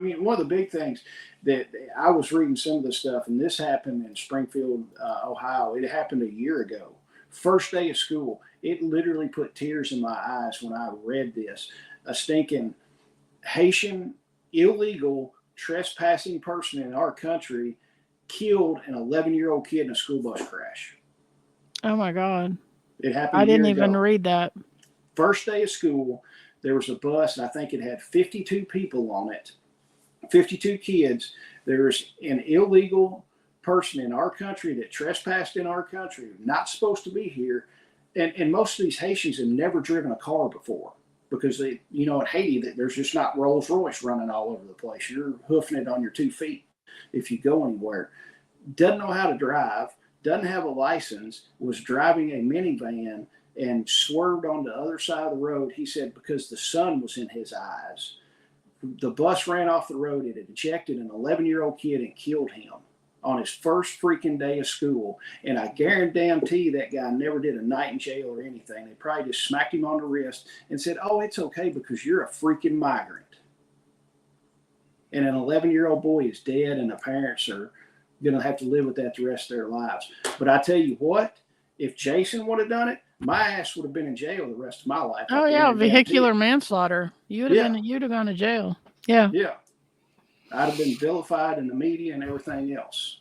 mean, one of the big things that I was reading some of the stuff, and this happened in Springfield, Ohio. It happened a year ago. First day of school. It literally put tears in my eyes when I read this. A stinking Haitian illegal trespassing person in our country killed an 11-year-old kid in a school bus crash. Oh my God. It happened I a year didn't ago. even read that. First day of school, there was a bus, and I think it had 52 people on it, 52 kids. There's an illegal person in our country that trespassed in our country, not supposed to be here. And most of these Haitians have never driven a car before because they, in Haiti, there's just not Rolls Royce running all over the place. You're hoofing it on your 2 feet if you go anywhere. Doesn't know how to drive, doesn't have a license, was driving a minivan and swerved on the other side of the road. He said because the sun was in his eyes. The bus ran off the road. It had ejected an 11-year-old kid and killed him on his first freaking day of school. And I guarantee that guy never did a night in jail or anything. They probably just smacked him on the wrist and said, oh, it's okay because you're a freaking migrant. And an 11-year-old boy is dead, and the parents are going to have to live with that the rest of their lives. But I tell you what, if Jason would have done it, my ass would have been in jail the rest of my life. Oh yeah, vehicular manslaughter. You'd have gone to jail. Yeah. Yeah. I'd have been vilified in the media and everything else.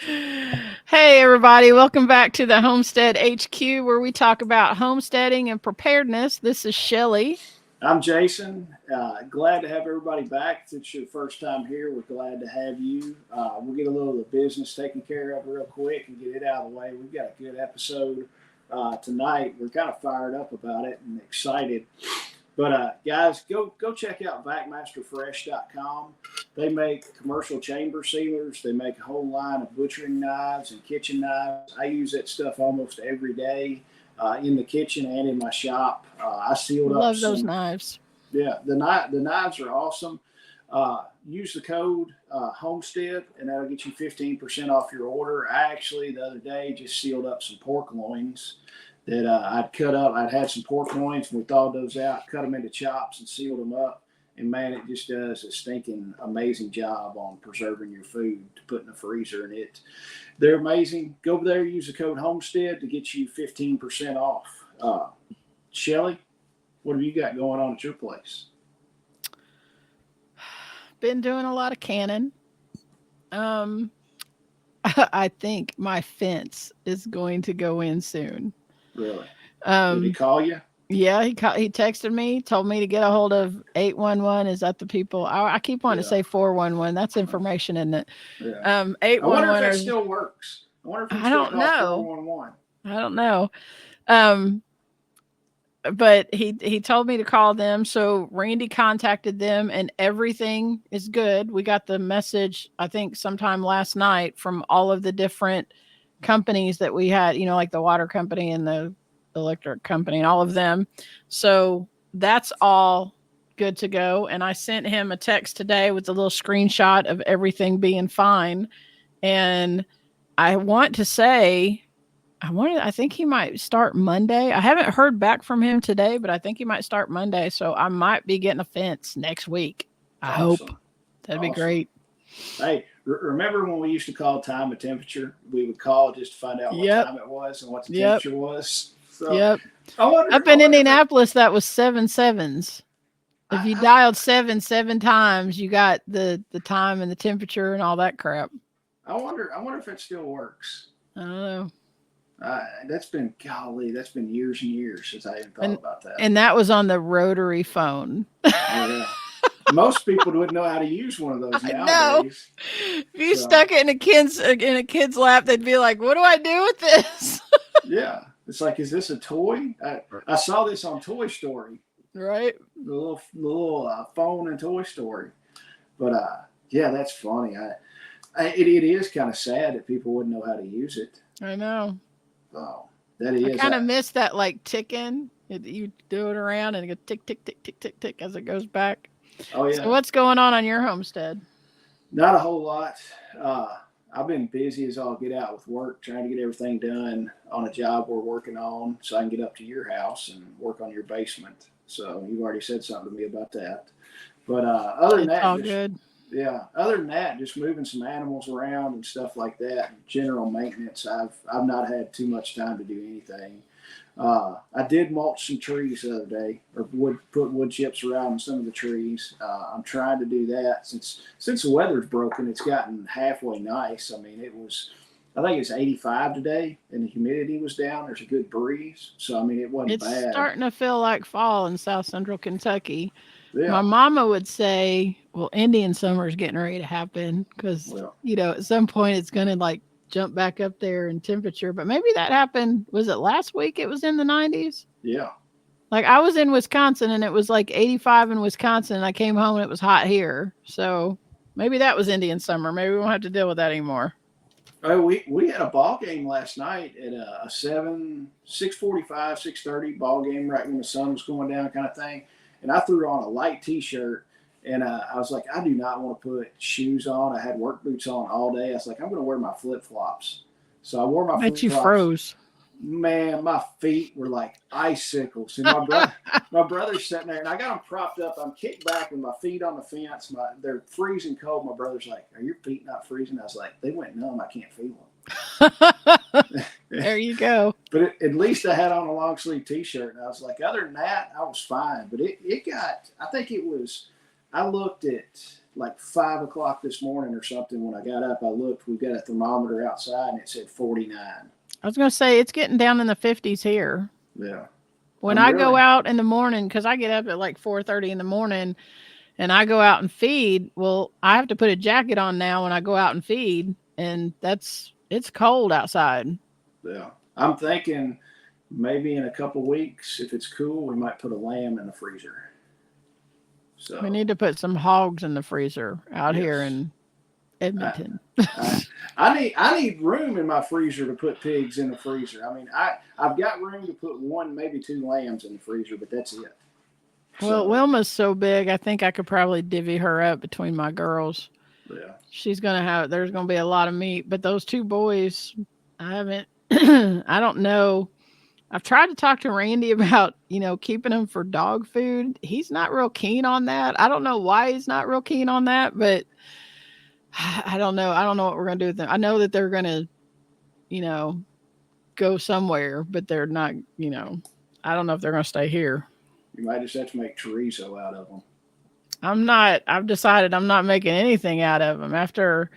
Hey everybody, welcome back to the Homestead HQ, where we talk about homesteading and preparedness. This is Shelly. I'm Jason. Glad to have everybody back. If it's your first time here, we're glad to have you. We'll get a little of the business taken care of real quick and get it out of the way. We've got a good episode tonight. We're kind of fired up about it and excited. But guys, go check out VacMasterFresh.com. They make commercial chamber sealers. They make a whole line of butchering knives and kitchen knives. I use that stuff almost every day in the kitchen and in my shop. I sealed up. Love those knives. Yeah, the knives are awesome. Use the code Homestead, and that'll get you 15% off your order. I actually, the other day, just sealed up some pork loins that I'd cut up. I'd had some pork loins, and we thawed those out, cut them into chops, and sealed them up. And, man, it just does a stinking amazing job on preserving your food to put in the freezer. And they're amazing. Go over there, use the code Homestead to get you 15% off. Shelly, what have you got going on at your place? Been doing a lot of canning. I think my fence is going to go in soon. Really? Did he call you? Yeah, he texted me, told me to get a hold of 811. Is that the people? I keep wanting to say 411. That's information, isn't it? Yeah. 811. I wonder if it still works. I wonder if he still calls 411. I don't know. But he told me to call them. So Randy contacted them and everything is good. We got the message, I think sometime last night, from all of the different companies that we had, like the water company and the electric company and all of them. So that's all good to go. And I sent him a text today with a little screenshot of everything being fine. And I want to say, I think he might start Monday. I haven't heard back from him today, but I think he might start Monday. So I might be getting a fence next week. I hope. That'd be great. Hey, remember when we used to call time and temperature? We would call just to find out what time it was and what the temperature was. So, up in Indianapolis, that was 7 sevens. If you dialed 7 times, you got the time and the temperature and all that crap. I wonder if it still works. I don't know. That's been years and years since I even thought about that. And that was on the rotary phone. Yeah. Most people wouldn't know how to use one of those nowadays. If you stuck it in a kid's lap, they'd be like, "What do I do with this?" Yeah, it's like, is this a toy? I saw this on Toy Story. Right. The little phone in Toy Story. But yeah, that's funny. It is kind of sad that people wouldn't know how to use it. I know. Oh, that is. I kind of miss that, like, ticking. You do it around and it goes tick, tick, tick, tick, tick, tick as it goes back. Oh, yeah. So what's going on your homestead? Not a whole lot. I've been busy as all get out with work, trying to get everything done on a job we're working on so I can get up to your house and work on your basement. So you've already said something to me about that. But other than It's that, all good. yeah. Other than that, just moving some animals around and stuff like that. General maintenance. I've not had too much time to do anything. I did mulch some trees the other day, or put wood chips around some of the trees. I'm trying to do that since the weather's broken. It's gotten halfway nice. I mean, I think it's 85 today, and the humidity was down. There's a good breeze, so I mean, it wasn't It's bad. starting to feel like fall in South Central Kentucky. My Yeah. mama would say, well, Indian summer is getting ready to happen because, Well, at some point it's going to like jump back up there in temperature. But maybe that happened. Was it last week? It was in the 90s. yeah. Like I was in Wisconsin and it was like 85 in Wisconsin. And I came home and it was hot here. So maybe that was Indian summer. Maybe we won't have to deal with that anymore. Oh, we had a ball game last night at a 6:45, 6:30 ball game right when the sun was going down, kind of thing. And I threw on a light T-shirt, and I was like, I do not want to put shoes on. I had work boots on all day. I was like, I'm going to wear my flip flops. So I wore my flip Bet you flops. froze. Man, my feet were like icicles. And my brother's sitting there, and I got them propped up. I'm kicked back with my feet on the fence. They're freezing cold. My brother's like, "Are your feet not freezing?" I was like, "They went numb. I can't feel them." There you go. But at least I had on a long sleeve T-shirt, and I was like, other than that, I was fine. But it got. I think it was. I looked at like 5 o'clock this morning or something. When I got up, I looked. We've got a thermometer outside, and it said 49. I was going to say it's getting down in the 50s here. Yeah. When I go out in the morning, because I get up at like 4:30 in the morning and I go out and feed, well, I have to put a jacket on now when I go out and feed. And it's cold outside. Yeah. I'm thinking maybe in a couple weeks, if it's cool, we might put a lamb in the freezer. So We need to put some hogs in the freezer out here in Edmonton. I need room in my freezer to put pigs in the freezer. I mean, I've got room to put one, maybe two lambs in the freezer, but that's it. Well, Wilma's so big, I think I could probably divvy her up between my girls. Yeah. There's going to be a lot of meat, but those two boys, I haven't, I don't know. I've tried to talk to Randy about, keeping them for dog food. He's not real keen on that. I don't know why he's not real keen on that, but I don't know. I don't know what we're going to do with them. I know that they're going to, go somewhere, but they're not, I don't know if they're going to stay here. You might just have to make chorizo out of them. I've decided I'm not making anything out of them after,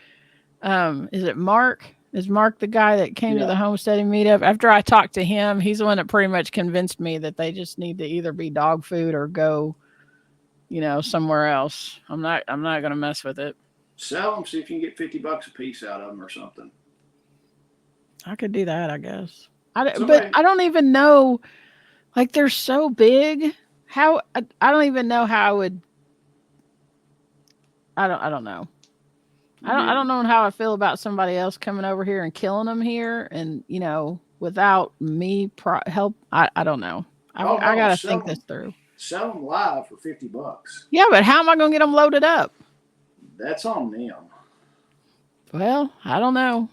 is it Mark? Is Mark the guy that came to the homesteading meetup? After I talked to him, he's the one that pretty much convinced me that they just need to either be dog food or go, somewhere else. I'm not going to mess with it. Sell them, see if you can get $50 a piece out of them or something. I could do that, I guess. But I don't even know. Like they're so big. How I don't even know how I would. I don't know. I don't know how I feel about somebody else coming over here and killing them here, and without me help. I don't know. I gotta think this through. Sell them live for $50. Yeah, but how am I gonna get them loaded up? That's on them. Well, I don't know.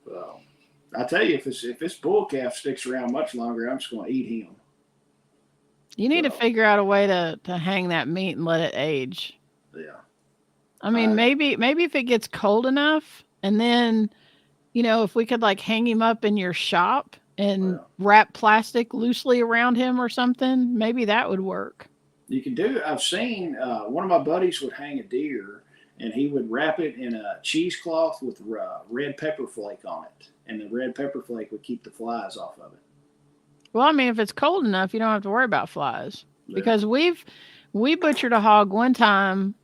Well, I tell you, if this bull calf sticks around much longer, I'm just going to eat him. You need to figure out a way to hang that meat and let it age. Yeah. I mean, maybe if it gets cold enough, and then, if we could like hang him up in your shop and wrap plastic loosely around him or something, maybe that would work. You can do it. I've seen one of my buddies would hang a deer, and he would wrap it in a cheesecloth with red pepper flake on it, and the red pepper flake would keep the flies off of it. Well, I mean, if it's cold enough, you don't have to worry about flies because we butchered a hog one time,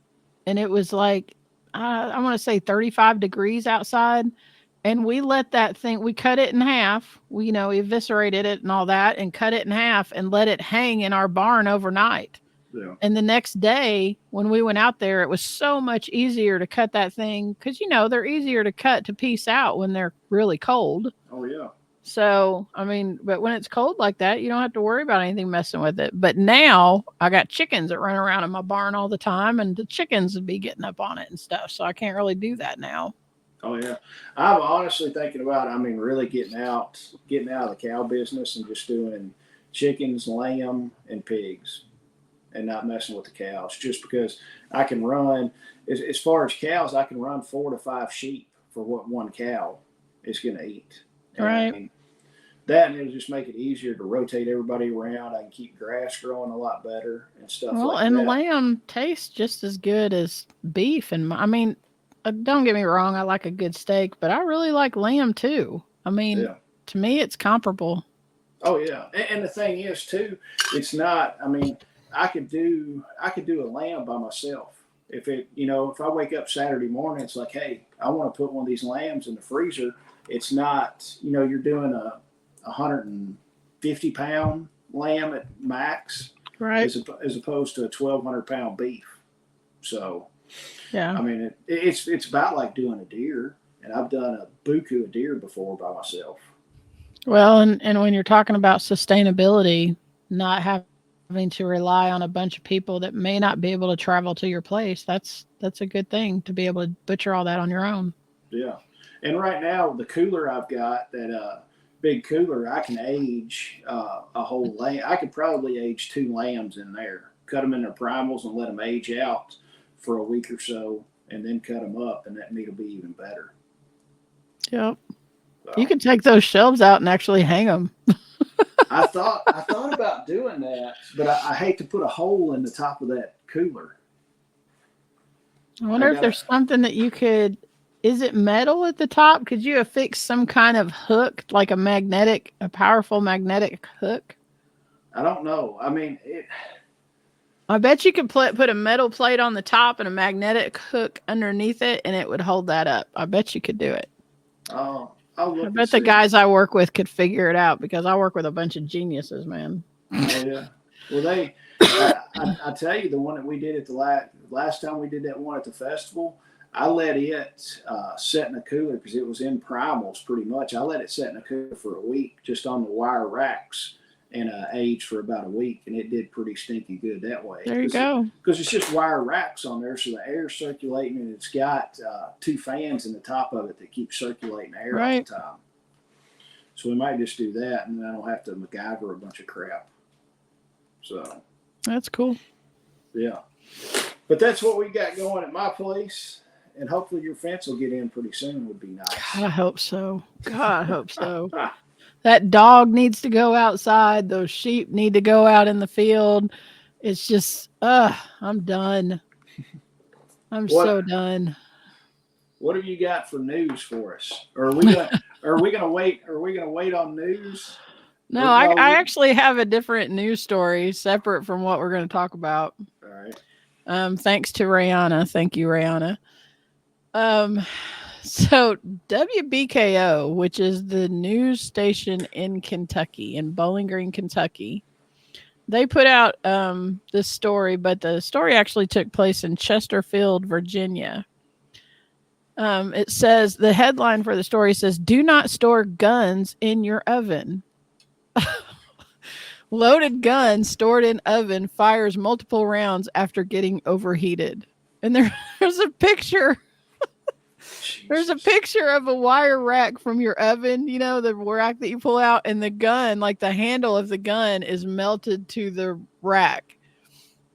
and it was like I want to say 35 degrees outside, and we let that thing. We cut it in half. We eviscerated it and all that, and cut it in half and let it hang in our barn overnight. Yeah. And the next day, when we went out there, it was so much easier to cut that thing because they're easier to cut to piece out when they're really cold. Oh yeah. So, I mean, but when it's cold like that, you don't have to worry about anything messing with it. But now I got chickens that run around in my barn all the time, and the chickens would be getting up on it and stuff. So I can't really do that now. Oh yeah. I'm honestly thinking about, really getting out of the cow business and just doing chickens, lamb, and pigs. and not messing with the cows, just because I can run, as far as cows, I can run 4 to 5 sheep for what one cow is going to eat. Right. And that, and it'll just make it easier to rotate everybody around. I can keep grass growing a lot better and stuff like and that. lamb tastes just as good as beef. And I mean, don't get me wrong, I like a good steak, but I really like lamb too. I mean, to me, it's comparable. Oh yeah, and the thing is too, it's not. I mean, I could do a lamb by myself. If if I wake up Saturday morning, it's like, hey, I want to put one of these lambs in the freezer. It's not, you're doing a 150-pound lamb at max, right? As opposed to a 1,200-pound beef. So, yeah, I mean, it's about like doing a deer, and I've done a buku of deer before by myself. Well, and when you're talking about sustainability, not having to rely on a bunch of people that may not be able to travel to your place, that's a good thing to be able to butcher all that on your own. Yeah. And right now, the cooler I've got, that big cooler, I can age a whole lamb. I could probably age 2 lambs in there, cut them in their primals and let them age out for a week or so, and then cut them up, and that meat will be even better. Yep. You can take those shelves out and actually hang them. I thought about doing that, but I hate to put a hole in the top of that cooler. I wonder if there's something that you could. Is it metal at the top? Could you affix some kind of hook, like a powerful magnetic hook? I don't know. I mean, I bet you could put a metal plate on the top and a magnetic hook underneath it, and it would hold that up. I bet you could do it. Oh. I bet the guys I work with could figure it out, because I work with a bunch of geniuses, man. Oh, yeah. Well, I tell you, the one that we did at the last time we did that one at the festival, I let it set in a cooler because it was in primals pretty much. I let it set in a cooler for a week just on the wire racks and aged for about a week, and it did pretty stinky good that way. There you go. Because it's just wire racks on there, so the air's circulating, and it's got 2 fans in the top of it that keep circulating the air all the time. So we might just do that, and then I don't have to MacGyver a bunch of crap. So that's cool. Yeah. But that's what we got going at my place. And hopefully your fence will get in pretty soon. Would be nice. God, I hope so. That dog needs to go outside. Those sheep need to go out in the field. It's just, I'm done. I'm so done. What have you got for news for us? Or are we gonna wait? Are we gonna wait on news? No, I actually have a different news story separate from what we're going to talk about. All right. Thanks to Rihanna. Thank you, Rihanna. So WBKO, which is the news station in Kentucky, in Bowling Green, Kentucky, they put out this story, but the story actually took place in Chesterfield, Virginia. It says, the headline for the story says, "Do not store guns in your oven." Loaded gun stored in oven fires multiple rounds after getting overheated. And there's a picture. There's a picture of a wire rack from your oven, the rack that you pull out, and the gun, like the handle of the gun, is melted to the rack.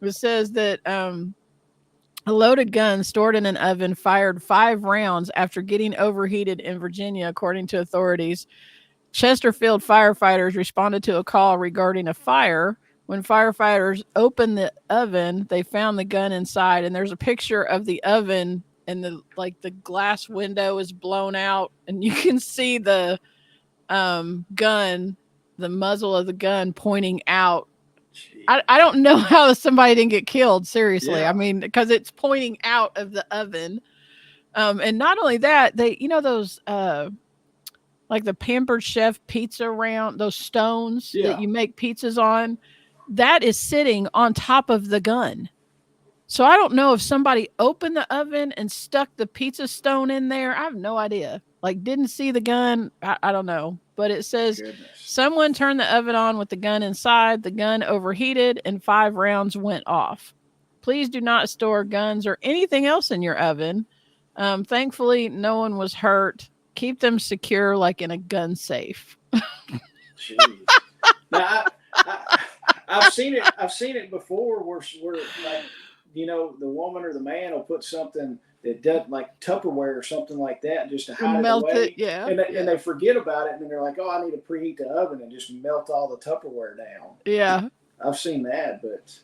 It says that a loaded gun stored in an oven fired 5 rounds after getting overheated in Virginia, according to authorities. Chesterfield firefighters responded to a call regarding a fire. When firefighters opened the oven, they found the gun inside, and there's a picture of the oven, and the glass window is blown out, and you can see the gun, the muzzle of the gun pointing out. I don't know how somebody didn't get killed, seriously. Yeah. I mean, because it's pointing out of the oven. And not only that, they, those like the Pampered Chef pizza round, those stones that you make pizzas on, that is sitting on top of the gun. So I don't know if somebody opened the oven and stuck the pizza stone in there. I have no idea. Didn't see the gun. I don't know. But it says someone turned the oven on with the gun inside. The gun overheated and 5 rounds went off. Please do not store guns or anything else in your oven. Thankfully, no one was hurt. Keep them secure like in a gun safe. Jeez. Now, I I've seen it before where like, the woman or the man will put something that does like Tupperware or something like that just to hide it Melt away. it, yeah. And they forget about it, and then they're like, "Oh, I need to preheat the oven and just melt all the Tupperware down." Yeah. I've seen that, but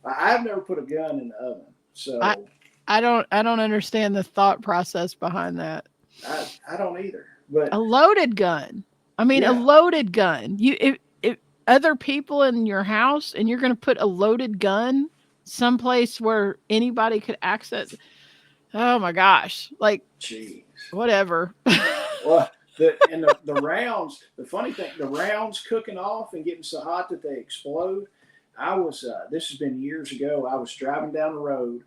I've never put a gun in the oven. So I don't understand the thought process behind that. I don't either. But a loaded gun. I mean, a loaded gun. If other people in your house and you're going to put a loaded gun someplace where anybody could access. Oh my gosh. Like, jeez, whatever. Well, the rounds, the funny thing, the rounds cooking off and getting so hot that they explode. This has been years ago. I was driving down the road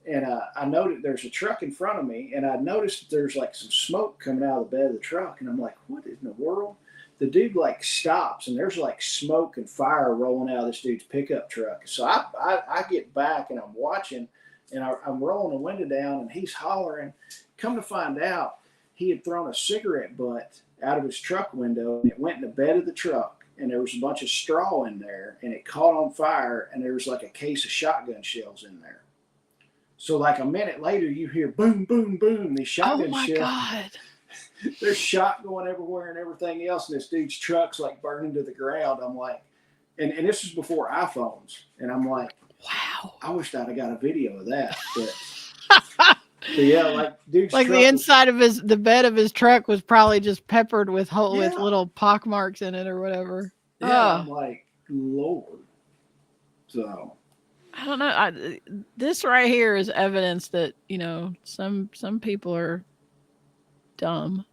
and I noted there's a truck in front of me, and I noticed that there's like some smoke coming out of the bed of the truck, and I'm like, what in the world? The dude like stops, and there's like smoke and fire rolling out of this dude's pickup truck. So I get back and I'm watching, and I'm rolling the window down, and he's hollering. Come to find out, he had thrown a cigarette butt out of his truck window, and it went in the bed of the truck, and there was a bunch of straw in there, and it caught on fire, and there was like a case of shotgun shells in there. So like a minute later, you hear boom, boom, boom, these shotgun shells. Oh my God. There's shot going everywhere and everything else, and this dude's truck's like burning to the ground. I'm like, and this was before iPhones, and I'm like, wow, I wish I'd have got a video of that. But yeah, like dude's like the inside of the bed of his truck was probably just peppered with with little pock marks in it or whatever. Yeah, I'm like, Lord. So I don't know. This right here is evidence that some people are dumb.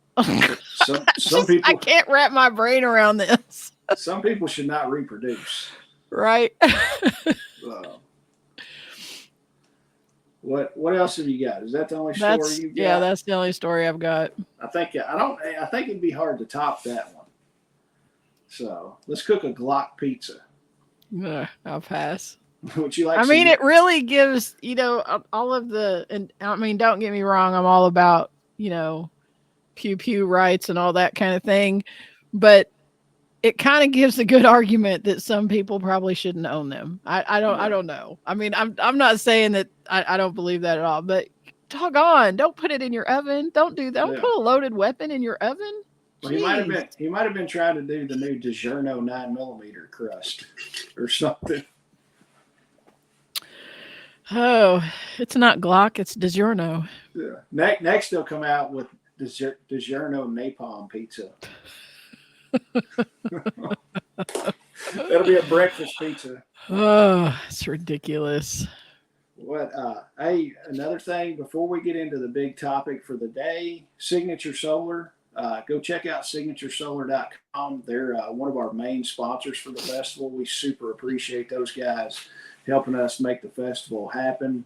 Some people. I can't wrap my brain around this. Some people should not reproduce. Right. What else have you got? Is that the only story you got? Yeah, that's the only story I've got. I think it'd be hard to top that one. So let's cook a Glock pizza. I'll pass. Would you like? I mean, it really gives all of the, and I mean, don't get me wrong, I'm all about pew pew rights and all that kind of thing, but it kind of gives a good argument that some people probably shouldn't own them. I don't know. I mean, I'm not saying that I don't believe that at all, but doggone, don't put it in your oven. Don't do that. Don't put a loaded weapon in your oven. Well, he might have been trying to do the new DiGiorno 9mm crust or something. Oh, it's not Glock, it's DiGiorno. Yeah. Next they'll come out with DiGiorno napalm pizza. That'll be a breakfast pizza. Oh, it's ridiculous. Hey, another thing before we get into the big topic for the day, Signature Solar. Go check out signaturesolar.com. They're one of our main sponsors for the festival. We super appreciate those guys helping us make the festival happen.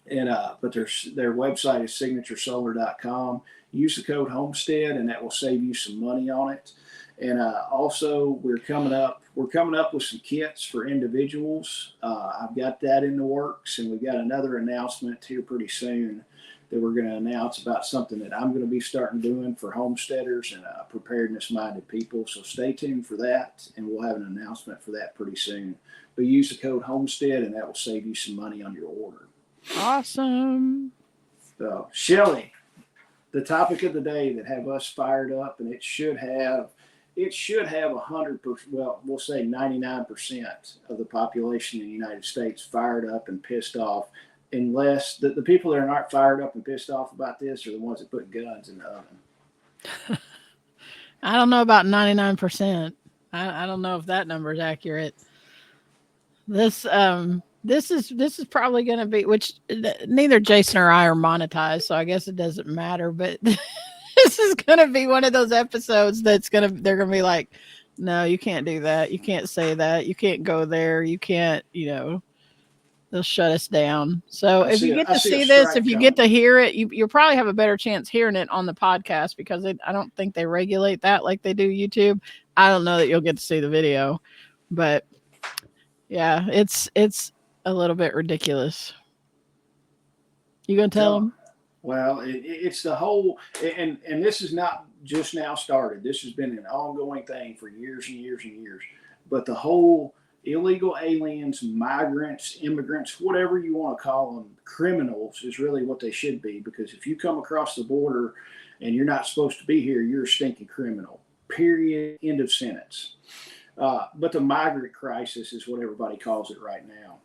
And but their website is signaturesolar.com. Use the code Homestead, and that will save you some money on it. And also, we're coming up with some kits for individuals. I've got that in the works, and we've got another announcement here pretty soon that we're going to announce about something that I'm going to be starting doing for homesteaders and preparedness-minded people. So stay tuned for that, and we'll have an announcement for that pretty soon. But use the code Homestead, and that will save you some money on your order. Awesome. So, Shelly, the topic of the day that have us fired up, and it should have 100%, well, we'll say 99% of the population in the United States fired up and pissed off, unless the people that aren't fired up and pissed off about this are the ones that put guns in the oven. I don't know about 99%. I don't know if that number is accurate. This is probably going to be, which neither Jason or I are monetized, so I guess it doesn't matter, but this is going to be one of those episodes they're going to be like, no, you can't do that. You can't say that. You can't go there. You can't, they'll shut us down. So if you get to see this, if you get to hear it, you'll probably have a better chance hearing it on the podcast, because I don't think they regulate that like they do YouTube. I don't know that you'll get to see the video, but yeah, it's a little bit ridiculous. You gonna tell them? Well, it's the whole, and this is not just now started. This has been an ongoing thing for years and years and years. But the whole illegal aliens, migrants, immigrants, whatever you want to call them, criminals is really what they should be. Because if you come across the border and you're not supposed to be here, you're a stinking criminal. Period. End of sentence. But the migrant crisis is what everybody calls it right now.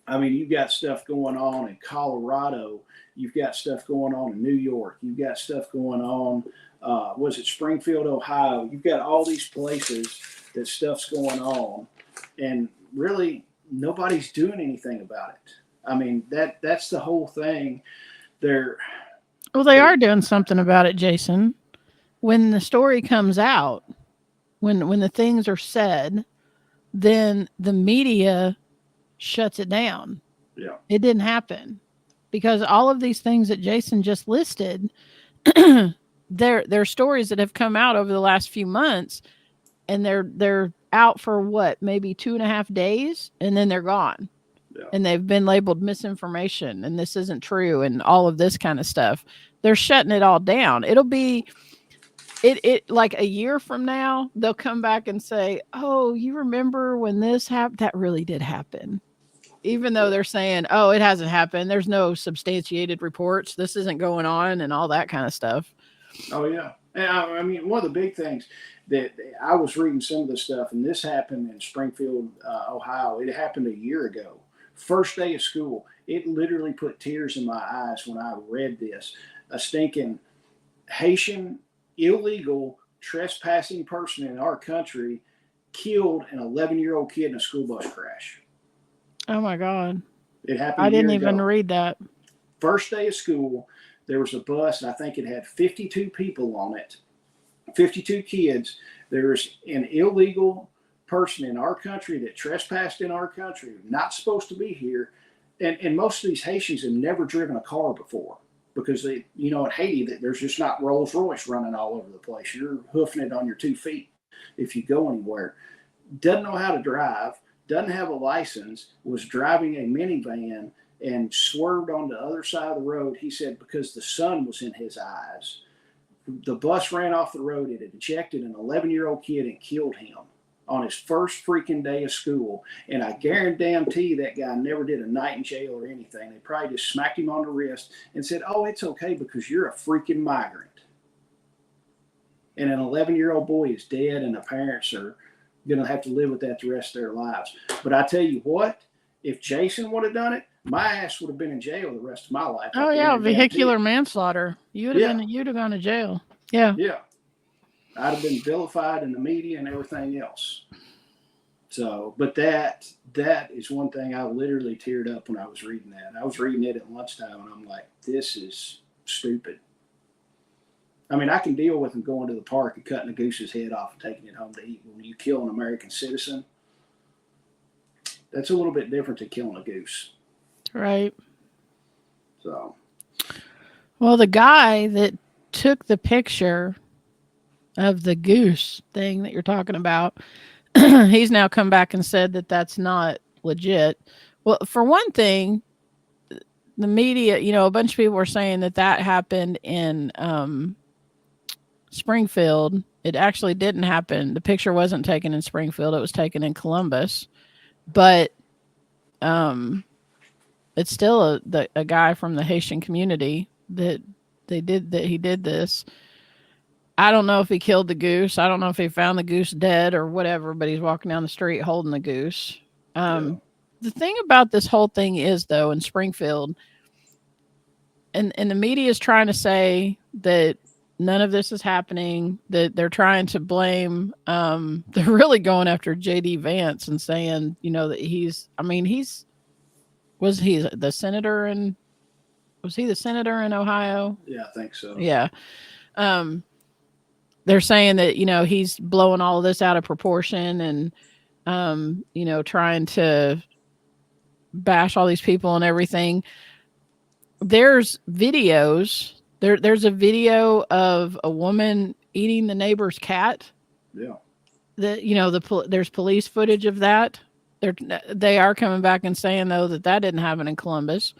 I mean, you've got stuff going on in Colorado. You've got stuff going on in New York. You've got stuff going on, was it Springfield, Ohio? You've got all these places that stuff's going on. And really, nobody's doing anything about it. I mean, that's the whole thing. Well, they are doing something about it, Jason. When the story comes out, when the things are said, then the media shuts it down. Yeah. It didn't happen because all of these things that Jason just listed, they're stories that have come out over the last few months, and they're out for what, maybe 2.5 days, and then they're gone. Yeah. And they've been labeled misinformation and this isn't true and all of this kind of stuff. They're shutting it all down. It'll be it like a year from now, they'll come back and say, "Oh, you remember when this happened? That really did happen." Even though they're saying, "Oh, it hasn't happened. There's no substantiated reports. This isn't going on," and all that kind of stuff. Oh yeah. And I mean, one of the big things that I was reading some of the stuff, and this happened in Springfield, Ohio. It happened a year ago. First day of school. It literally put tears in my eyes when I read this. A stinking Haitian illegal trespassing person in our country killed an 11-year-old kid in a school bus crash. Oh my God. It happened. I didn't even read that. First day of school, there was a bus, and I think it had 52 people on it, 52 kids. There's an illegal person in our country that trespassed in our country, not supposed to be here. And most of these Haitians have never driven a car before because they, in Haiti, there's just not Rolls Royce running all over the place. You're hoofing it on your 2 feet if you go anywhere. Doesn't know how to drive, doesn't have a license, was driving a minivan and swerved on the other side of the road. He said because the sun was in his eyes. The bus ran off the road. It had ejected an 11-year-old kid and killed him on his first freaking day of school. And I guarantee that guy never did a night in jail or anything. They probably just smacked him on the wrist and said, "Oh, it's okay because you're a freaking migrant." And an 11-year-old boy is dead, and the parents are going to have to live with that the rest of their lives. But I tell you what, if Jason would have done it, my ass would have been in jail the rest of my life. Oh yeah, vehicular manslaughter. You'd have gone to jail. Yeah. Yeah. I'd have been vilified in the media and everything else. So, but that is one thing I literally teared up when I was reading that. I was reading it at lunchtime, and I'm like, this is stupid. I mean, I can deal with them going to the park and cutting a goose's head off and taking it home to eat. When you kill an American citizen, that's a little bit different than killing a goose. Right. So. Well, the guy that took the picture of the goose thing that you're talking about, he's now come back and said that that's not legit. Well, for one thing, the media, a bunch of people were saying that happened in Springfield. It actually didn't happen. The picture wasn't taken in Springfield. It was taken in Columbus. But it's still a guy from the Haitian community that he did this. I don't know if he killed the goose. I don't know if he found the goose dead or whatever, but he's walking down the street holding the goose. The thing about this whole thing is, though, in Springfield, and the media is trying to say that none of this is happening, that they're trying to blame, they're really going after J.D. Vance and saying, that was he the senator in Ohio? Yeah, I think so. Yeah. They're saying that, he's blowing all of this out of proportion and, trying to bash all these people and everything. There's videos. There's a video of a woman eating the neighbor's cat. Yeah. There's police footage of that. They are coming back and saying, though, that didn't happen in Columbus.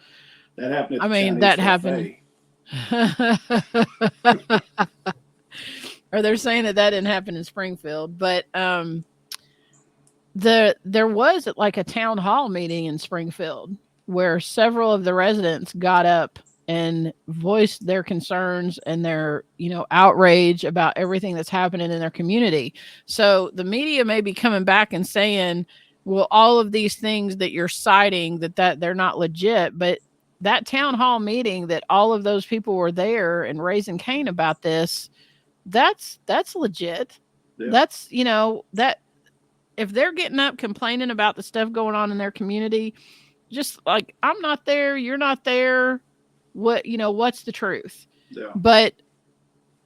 That happened. That happened. Or they're saying that didn't happen in Springfield, but there was like a town hall meeting in Springfield where several of the residents got up and voiced their concerns and their, outrage about everything that's happening in their community. So the media may be coming back and saying, well, all of these things that you're citing that they're not legit, but that town hall meeting that all of those people were there and raising Cain about this, that's legit. Yeah. That's, that if they're getting up complaining about the stuff going on in their community, just like, I'm not there, you're not there. What's the truth? Yeah. But,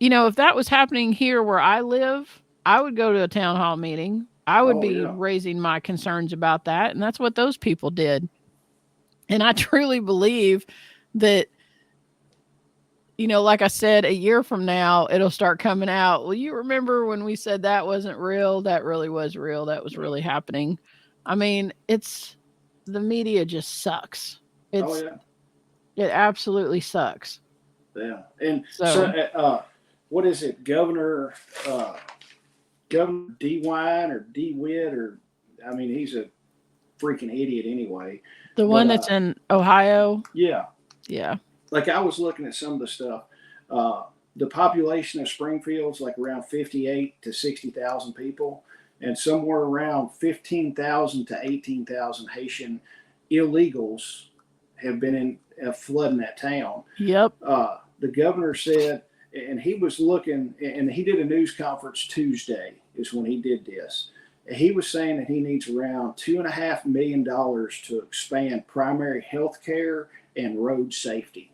if that was happening here where I live, I would go to a town hall meeting. I would be raising my concerns about that. And that's what those people did. And I truly believe that, like I said, a year from now, it'll start coming out. Well, you remember when we said that wasn't real? That really was real. That was really happening. I mean, the media just sucks. It absolutely sucks. Yeah. And so what is it? Governor DeWine or DeWitt, or, I mean, he's a freaking idiot anyway. The one that's in Ohio? Yeah. Yeah. Like, I was looking at some of the stuff. The population of Springfield's like around 58 to 60,000 people, and somewhere around 15,000 to 18,000 Haitian illegals have been flooding that town. Yep. The governor said, and he was looking, and he did a news conference Tuesday is when he did this. He was saying that he needs around $2.5 million to expand primary health care and road safety.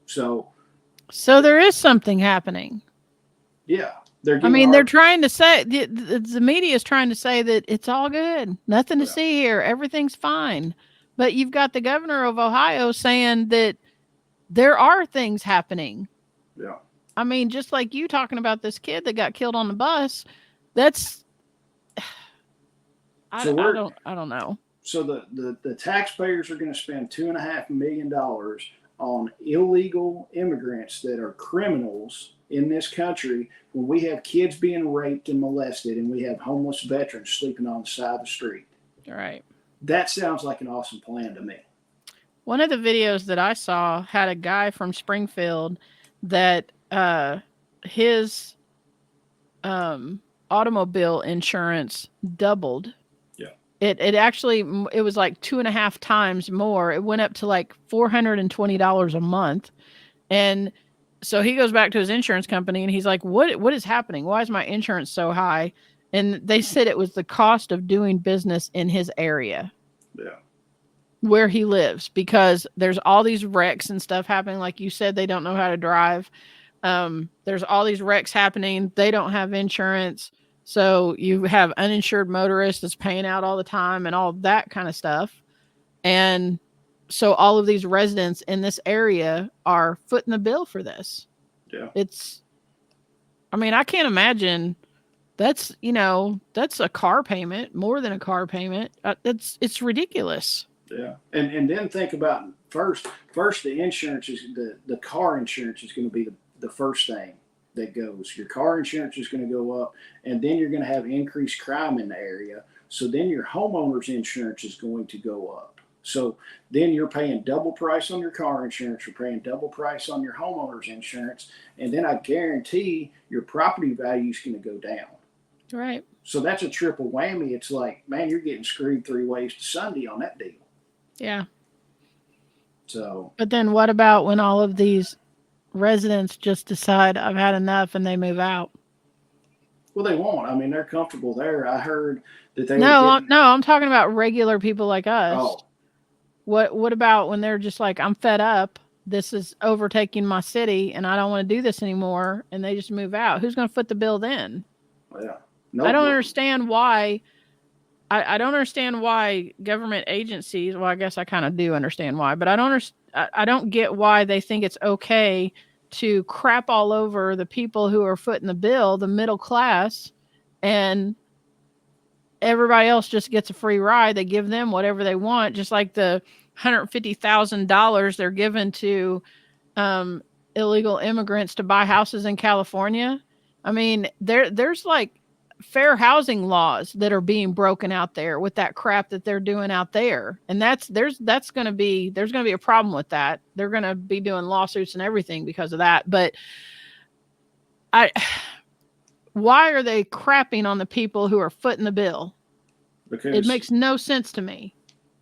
So there is something happening. Yeah. They're trying to say, the media is trying to say that it's all good. Nothing to see here. Everything's fine. But you've got the governor of Ohio saying that there are things happening. Yeah. I mean, just like you talking about this kid that got killed on the bus, that's, I don't know. So the taxpayers are going to spend $2.5 million on illegal immigrants that are criminals in this country when we have kids being raped and molested and we have homeless veterans sleeping on the side of the street. All right. That sounds like an awesome plan to me. One of the videos that I saw had a guy from Springfield that his automobile insurance doubled. Yeah. It was like 2.5 times more. It went up to like $420 a month. And so he goes back to his insurance company and he's like, what is happening? Why is my insurance so high? And they said it was the cost of doing business in his area. Yeah. Where he lives, because there's all these wrecks and stuff happening. Like you said, they don't know how to drive. There's all these wrecks happening. They don't have insurance. So you have uninsured motorists that's paying out all the time and all that kind of stuff. And so all of these residents in this area are footing the bill for this. Yeah. I can't imagine. That's a car payment, more than a car payment. It's ridiculous. Yeah. And then think about first the insurance is the car insurance is going to be the first thing that goes. Your car insurance is going to go up, and then you're going to have increased crime in the area. So then your homeowner's insurance is going to go up. So then you're paying double price on your car insurance, you're paying double price on your homeowner's insurance, and then I guarantee your property value is going to go down. Right. So that's a triple whammy. It's like, man, you're getting screwed 3 ways to Sunday on that deal. Yeah. So. But then what about when all of these residents just decide I've had enough and they move out? Well, they won't. I mean, they're comfortable there. I heard that they. No, I'm talking about regular people like us. Oh. What about when they're just like, I'm fed up. This is overtaking my city and I don't want to do this anymore. And they just move out. Who's going to foot the bill then? Yeah. I don't understand why. I don't understand why government agencies. Well, I guess I kind of do understand why, but I don't get why they think it's okay to crap all over the people who are footing the bill, the middle class, and everybody else just gets a free ride. They give them whatever they want, just like the $150,000 they're given to illegal immigrants to buy houses in California. I mean, there's like fair housing laws that are being broken out there with that crap that they're doing out there. And there's going to be a problem with that. They're going to be doing lawsuits and everything because of that. But why are they crapping on the people who are footing the bill? Because it makes no sense to me.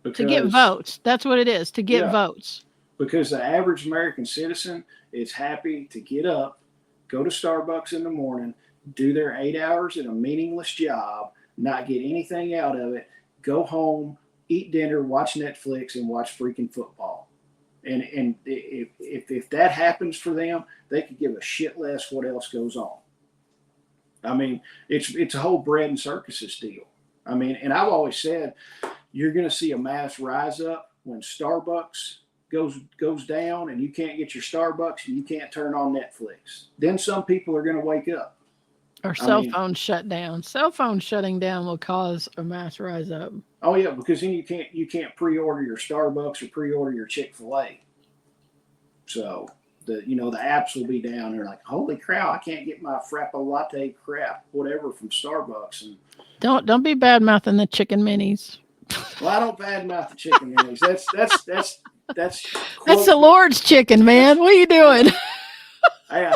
To get votes. That's what it is, to get votes. Because the average American citizen is happy to get up, go to Starbucks in the morning, do their 8 hours in a meaningless job, not get anything out of it, go home, eat dinner, watch Netflix, and watch freaking football. And if that happens for them, they could give a shit less what else goes on. I mean, it's a whole bread and circuses deal. I mean, and I've always said, you're going to see a mass rise up when Starbucks goes down and you can't get your Starbucks and you can't turn on Netflix. Then some people are going to wake up. Or cell phones shut down. Cell phone shutting down will cause a mass rise up. Oh yeah, because then you can't pre-order your Starbucks or pre-order your Chick-fil-A. So the apps will be down. They're like, holy crap, I can't get my Frappo Latte crap, whatever, from Starbucks. And don't be bad mouthing the chicken minis. Well, I don't badmouth the chicken minis. That's the Lord's chicken, man. What are you doing? Hey, I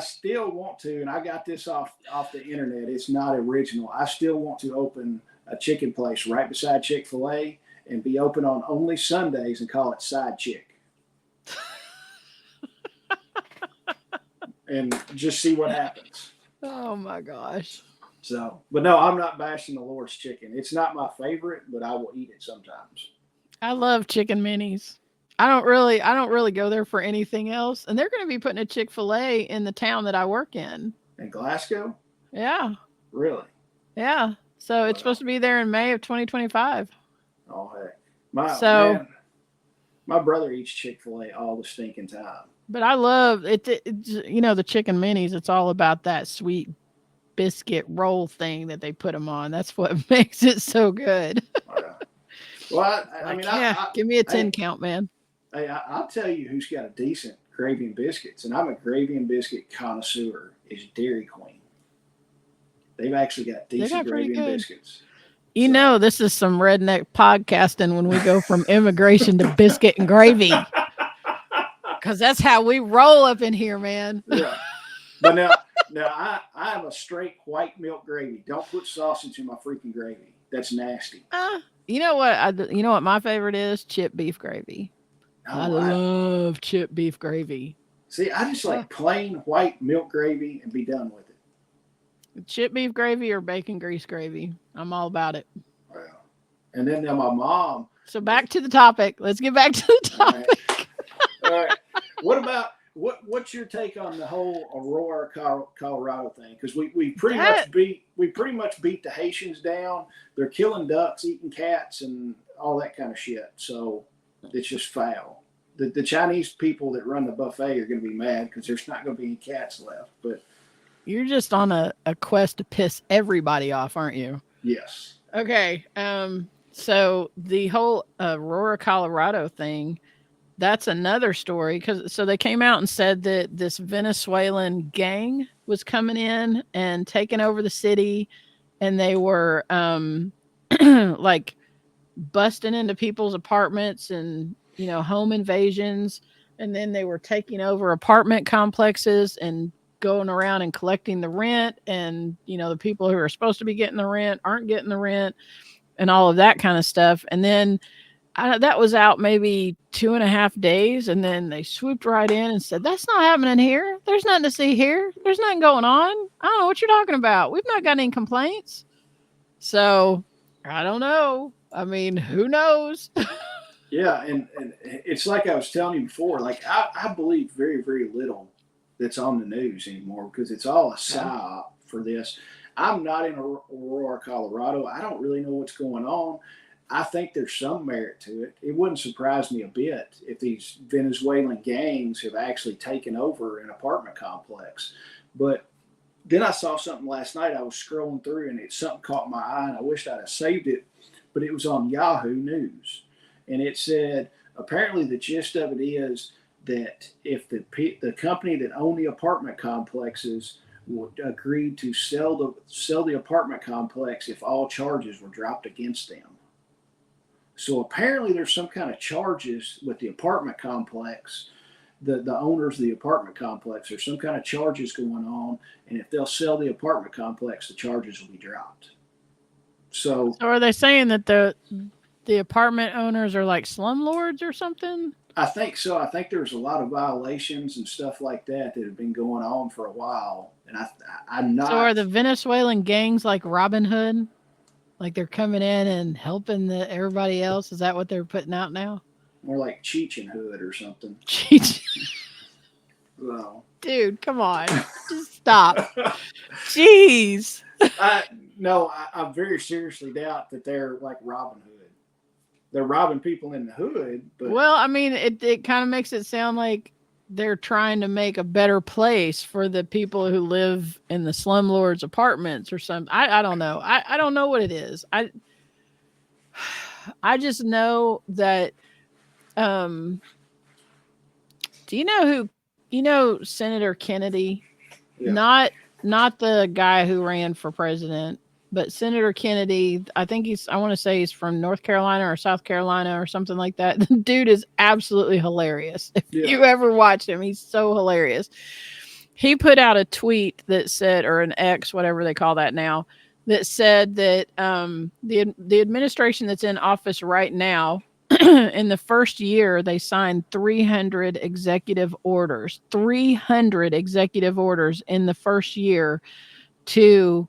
still want to, and I got this off the internet. It's not original. I still want to open a chicken place right beside Chick-fil-A and be open on only Sundays and call it Side Chick. And just see what happens. Oh my gosh. So, but no, I'm not bashing the Lord's chicken. It's not my favorite, but I will eat it sometimes. I love chicken minis. I don't really go there for anything else. And they're going to be putting a Chick-fil-A in the town that I work in. In Glasgow? Yeah. Really? Yeah. So it's supposed to be there in May of 2025. Oh, heck. My brother eats Chick-fil-A all the stinking time. But I love it. The chicken minis, it's all about that sweet biscuit roll thing that they put them on. That's what makes it so good. Well, I mean, give me a 10 count, man. Hey, I'll tell you who's got a decent gravy and biscuits, and I'm a gravy and biscuit connoisseur, is Dairy Queen. They've actually got decent gravy and biscuits. This is some redneck podcasting when we go from immigration to biscuit and gravy. Because that's how we roll up in here, man. Yeah. But now I have a straight white milk gravy. Don't put sauce into my freaking gravy. That's nasty. You know what my favorite is? Chip beef gravy. I love chip beef gravy. See, I just like plain white milk gravy and be done with it. Chip beef gravy or bacon grease gravy. I'm all about it. Wow. And then my mom. So back to the topic. Let's get back to the topic. All right. What's your take on the whole Aurora, Colorado thing? Because we pretty much beat the Haitians down. They're killing ducks, eating cats, and all that kind of shit. So it's just foul. The Chinese people that run the buffet are going to be mad because there's not going to be any cats left. But you're just on a quest to piss everybody off, aren't you? Yes. Okay. So the whole Aurora, Colorado thing. That's another story so they came out and said that this Venezuelan gang was coming in and taking over the city, and they were like busting into people's apartments and home invasions, and then they were taking over apartment complexes and going around and collecting the rent, and the people who are supposed to be getting the rent aren't getting the rent, and all of that kind of stuff. And then that was out maybe 2.5 days, and then they swooped right in and said, that's not happening here. There's nothing to see here. There's nothing going on. I don't know what you're talking about. We've not got any complaints. So I don't know. I mean, who knows? Yeah, and it's like I was telling you before, like I believe very, very little that's on the news anymore because it's all a psyop for this. I'm not in Aurora, Colorado. I don't really know what's going on. I think there's some merit to it. It wouldn't surprise me a bit if these Venezuelan gangs have actually taken over an apartment complex. But then I saw something last night. I was scrolling through and something caught my eye, and I wished I'd have saved it, but it was on Yahoo News. And it said, apparently the gist of it is that if the company that owned the apartment complexes agreed to sell the apartment complex if all charges were dropped against them. So apparently there's some kind of charges with the apartment complex. The owners of the apartment complex, there's some kind of charges going on, and if they'll sell the apartment complex, the charges will be dropped. So are they saying that the apartment owners are like slumlords or something? I think so. I think there's a lot of violations and stuff like that have been going on for a while, and I'm not. So are the Venezuelan gangs like Robin Hood? Like they're coming in and helping everybody else? Is that what they're putting out now? More like Cheech and Hood or something. Well, dude, come on, just stop. Jeez. I very seriously doubt that they're like Robin Hood. They're robbing people in the hood, but well, I mean, it kind of makes it sound like they're trying to make a better place for the people who live in the slumlords apartments or something. I don't know. I don't know what it is. I just know that. Do you know Senator Kennedy? Yeah. Not the guy who ran for president, but Senator Kennedy. I want to say he's from North Carolina or South Carolina or something like that. The dude is absolutely hilarious. If you ever watch him, he's so hilarious. He put out a tweet that said, or an X, whatever they call that now, that said that the administration that's in office right now, in the first year, they signed 300 executive orders. 300 executive orders in the first year to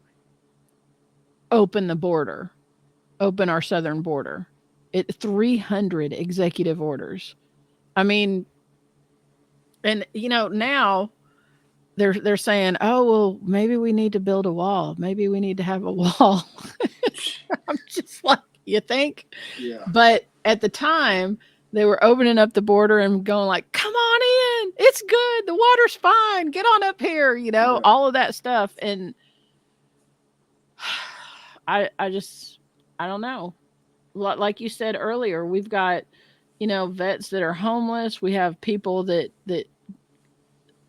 open the border, open our southern border. 300 executive orders. I mean, and now they're saying, oh, well, maybe we need to build a wall. Maybe we need to have a wall. I'm just like, you think? Yeah. But at the time, they were opening up the border and going like, come on in. It's good. The water's fine. Get on up here. All of that stuff. And I don't know. Like you said earlier, we've got, vets that are homeless. We have people that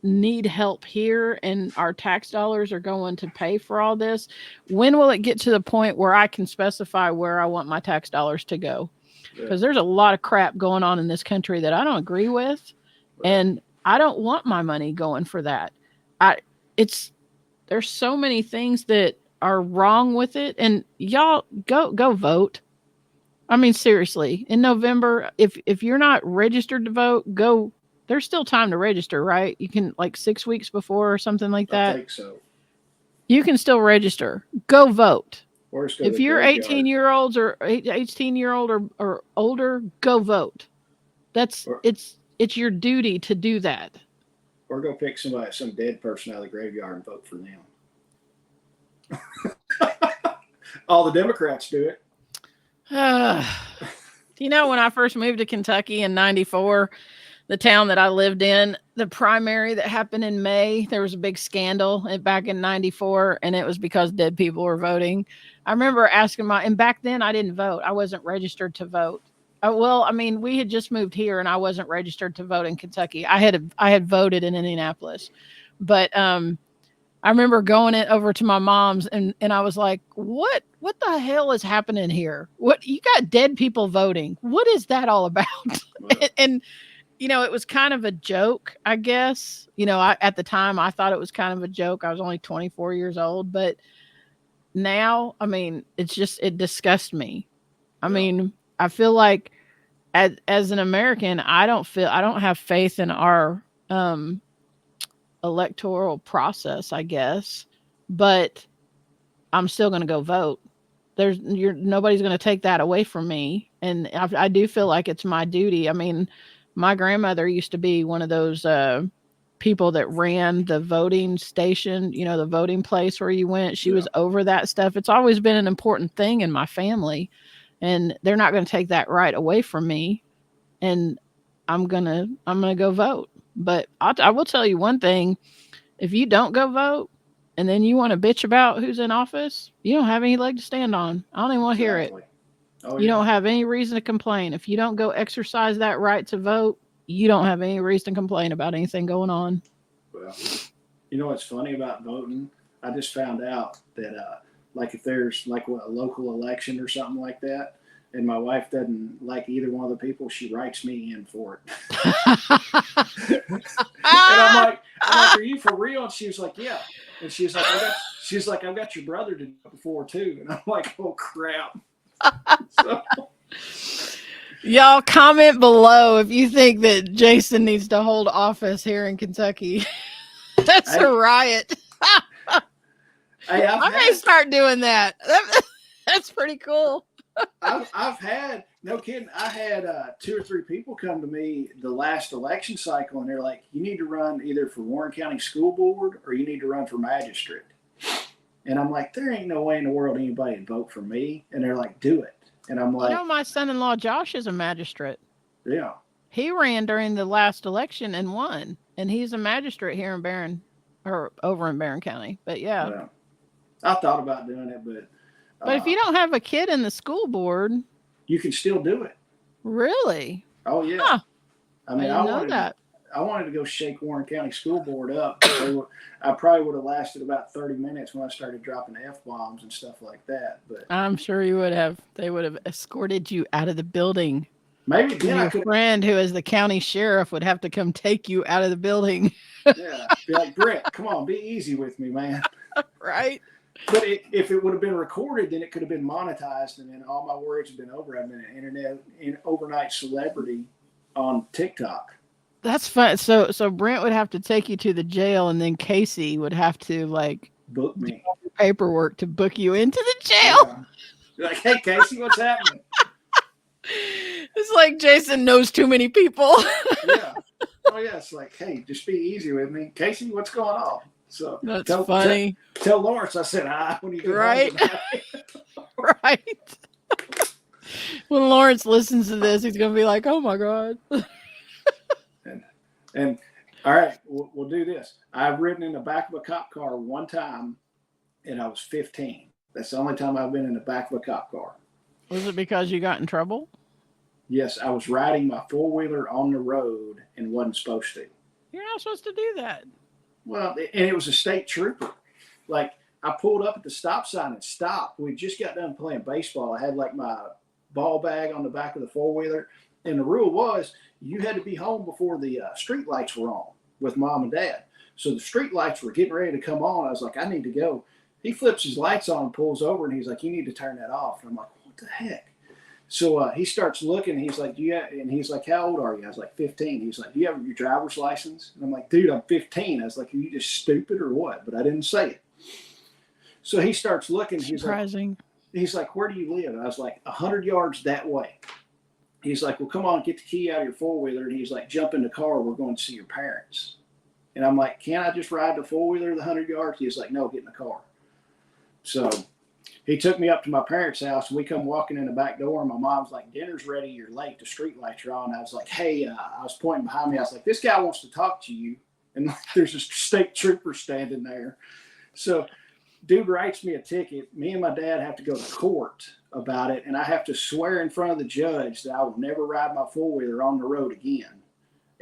need help here, and our tax dollars are going to pay for all this. When will it get to the point where I can specify where I want my tax dollars to go? Because there's a lot of crap going on in this country that I don't agree with, and I don't want my money going for that. There's so many things that are wrong with it, and y'all go vote. I mean, seriously, in November, if you're not registered to vote, go. There's still time to register, right? You can, like 6 weeks before or something like that. I think so. You can still register. Go vote. If you're 18-year-olds or 18-year-old or older, go vote. It's your duty to do that. Or go pick some dead person out of the graveyard and vote for them. All the Democrats do it. When I first moved to Kentucky in '94, the town that I lived in, the primary that happened in May, there was a big scandal back in '94, and it was because dead people were voting. I remember asking and back then I didn't vote. I wasn't registered to vote. We had just moved here, and I wasn't registered to vote in Kentucky. I had voted in Indianapolis, but I remember going over to my mom's, and I was like, what the hell is happening here? What, you got dead people voting? What is that all about? Wow. And it was kind of a joke, I guess. At the time, I thought it was kind of a joke. I was only 24 years old. But now, it disgusts me. I feel like as an American, I don't have faith in our electoral process, I guess. But I'm still going to go vote. Nobody's going to take that away from me. And I do feel like it's my duty. My grandmother used to be one of those people that ran the voting station, the voting place where you went. She was over that stuff. It's always been an important thing in my family, and they're not going to take that right away from me. And I'm gonna go vote. But I will tell you one thing: if you don't go vote, and then you want to bitch about who's in office, you don't have any leg to stand on. I don't even want to hear it. Oh, you don't have any reason to complain. If you don't go exercise that right to vote, you don't have any reason to complain about anything going on. Well, You know what's funny about voting? I just found out that like if there's like a local election or something like that, and my wife doesn't like either one of the people, she writes me in for it. And I'm like, are you for real? And she was like, yeah. And she's like, I've got your brother to do it before too. And I'm like, oh crap. So, y'all comment below if you think that Jason needs to hold office here in Kentucky. That's a riot. I may start doing that. That's pretty cool. I've had, no kidding, I had 2 or 3 people come to me the last election cycle, and they're like, you need to run either for Warren County School Board or you need to run for magistrate. And I'm like, there ain't no way in the world anybody would vote for me. And they're like, do it. And I'm like, my son-in-law Josh is a magistrate. Yeah. He ran during the last election and won. And he's a magistrate here in Barron, or over in Barron County. But yeah. I thought about doing it, but if you don't have a kid in the school board, you can still do it. Really? Oh yeah. Huh. I mean, I wanted to go shake Warren County School Board up. I probably would have lasted about 30 minutes when I started dropping F-bombs and stuff like that. But I'm sure you would have. They would have escorted you out of the building. Maybe your friend who is the county sheriff would have to come take you out of the building. Yeah. Be like, Brett, come on, be easy with me, man. Right. But if it would have been recorded, then it could have been monetized, and then all my words have been over. I've been an overnight celebrity on TikTok. That's fun. So Brent would have to take you to the jail, and then Casey would have to book me, do paperwork to book you into the jail. Yeah. Like, hey Casey, what's happening? It's like Jason knows too many people. Yeah. Oh yeah. It's like, hey, just be easy with me, Casey. What's going on? So that's funny. Tell Lawrence I said hi when you get right. home. Right. When Lawrence listens to this, he's gonna be like, "Oh my god." And all right, we'll do this. I've ridden in the back of a cop car one time, and I was 15. That's the only time I've been in the back of a cop car. Was it because you got in trouble? Yes, I was riding my 4-wheeler on the road and wasn't supposed to. You're not supposed to do that. Well, and it was a state trooper. Like, I pulled up at the stop sign and stopped. We just got done playing baseball. I had like my ball bag on the back of the 4-wheeler. And the rule was you had to be home before the street lights were on with mom and dad. So the street lights were getting ready to come on. I was like, I need to go. He flips his lights on, pulls over, and he's like, you need to turn that off. And I'm like, what the heck? So he starts looking. He's like, and he's like, how old are you? I was like, 15. He's like, do you have your driver's license? And I'm like, dude, I'm 15. I was like, are you just stupid or what? But I didn't say it. So he starts looking. Surprising. He's like, where do you live? And I was like, 100 yards that way. He's like, well, come on, get the key out of your 4-wheeler. And he's like, jump in the car. We're going to see your parents. And I'm like, can't I just ride the 4-wheeler the 100 yards? He's like, no, get in the car. So he took me up to my parents' house, and we come walking in the back door, and my mom's like, dinner's ready, you're late, the street lights are on. I was like, hey, I was pointing behind me. I was like, this guy wants to talk to you. And there's a state trooper standing there. So dude writes me a ticket. Me and my dad have to go to court about it, and I have to swear in front of the judge that I will never ride my 4-wheeler on the road again.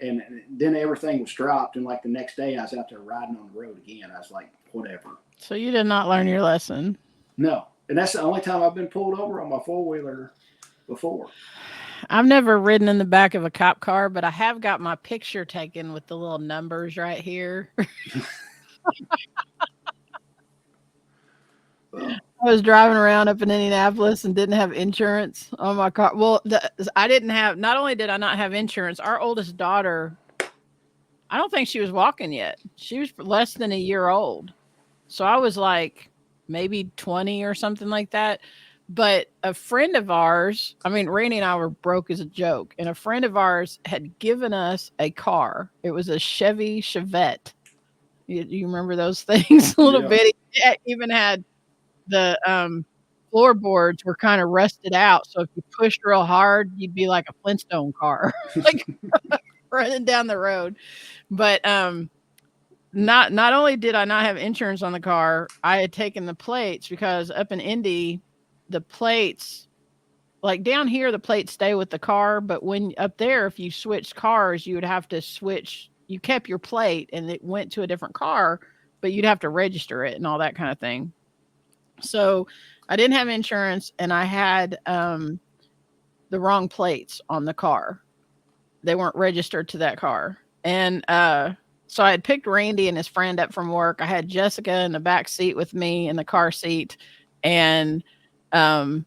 And then everything was dropped, and like the next day I was out there riding on the road again. I was like, whatever. So you did not learn your lesson? No. And that's the only time I've been pulled over on my 4-wheeler before. I've never ridden in the back of a cop car, but I have got my picture taken with the little numbers right here. I was driving around up in Indianapolis and didn't have insurance on my car. Well, not only did I not have insurance, our oldest daughter, I don't think she was walking yet. She was less than a year old. So I was like maybe 20 or something like that. But a friend of ours, Randy and I were broke as a joke, and a friend of ours had given us a car. It was a Chevy Chevette. You remember those things? A little bit. It even had the floorboards were kind of rusted out. So if you pushed real hard, you'd be like a Flintstone car, like running down the road. But not only did I not have insurance on the car, I had taken the plates because up in Indy, the plates, like down here, the plates stay with the car. But when up there, if you switched cars, you would have to switch. You kept your plate and it went to a different car, but you'd have to register it and all that kind of thing. So I didn't have insurance, and I had the wrong plates on the car. They weren't registered to that car. And so I had picked Randy and his friend up from work. I had Jessica in the back seat with me in the car seat. And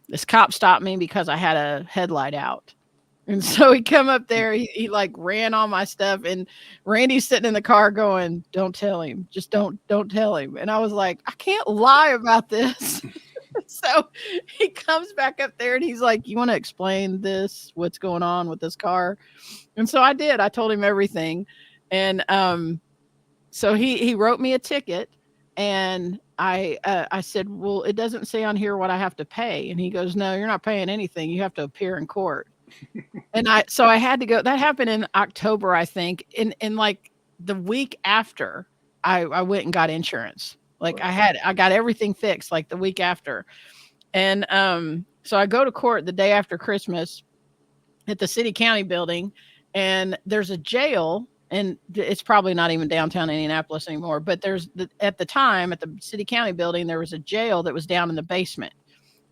this cop stopped me because I had a headlight out. And so he come up there, he like ran all my stuff, and Randy's sitting in the car going, "Don't tell him. Just don't tell him." And I was like, I can't lie about this. So he comes back up there and he's like, "You want to explain this? What's going on with this car?" And so I did. I told him everything. And so he wrote me a ticket, and I said, "Well, it doesn't say on here what I have to pay." And he goes, "No, you're not paying anything. You have to appear in court." And so I had to go. That happened in October, I think. In like the week after, I went and got insurance. Like I got everything fixed like the week after. And so I go to court the day after Christmas at the city county building, and there's a jail, and it's probably not even downtown Indianapolis anymore, but at the time at the city county building, there was a jail that was down in the basement.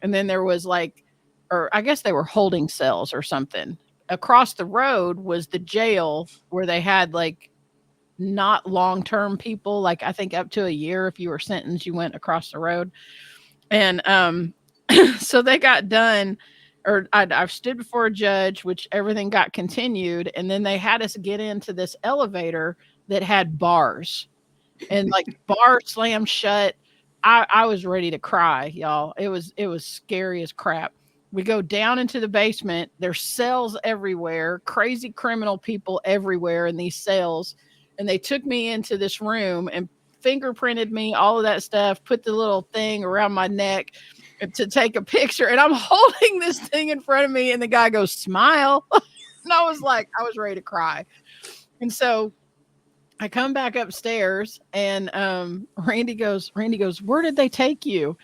And then there was like, or I guess they were holding cells or something. Across the road was the jail where they had like not long-term people, like I think up to a year. If you were sentenced, you went across the road. And so they got done, or I've stood before a judge, which everything got continued. And then they had us get into this elevator that had bars, and like bar slammed shut. I was ready to cry, y'all. It was scary as crap. We go down into the basement. There's cells everywhere, crazy criminal people everywhere in these cells. And they took me into this room and fingerprinted me, all of that stuff, put the little thing around my neck to take a picture. And I'm holding this thing in front of me, and the guy goes, "Smile." And I was ready to cry. And so I come back upstairs, and Randy goes, "Where did they take you?"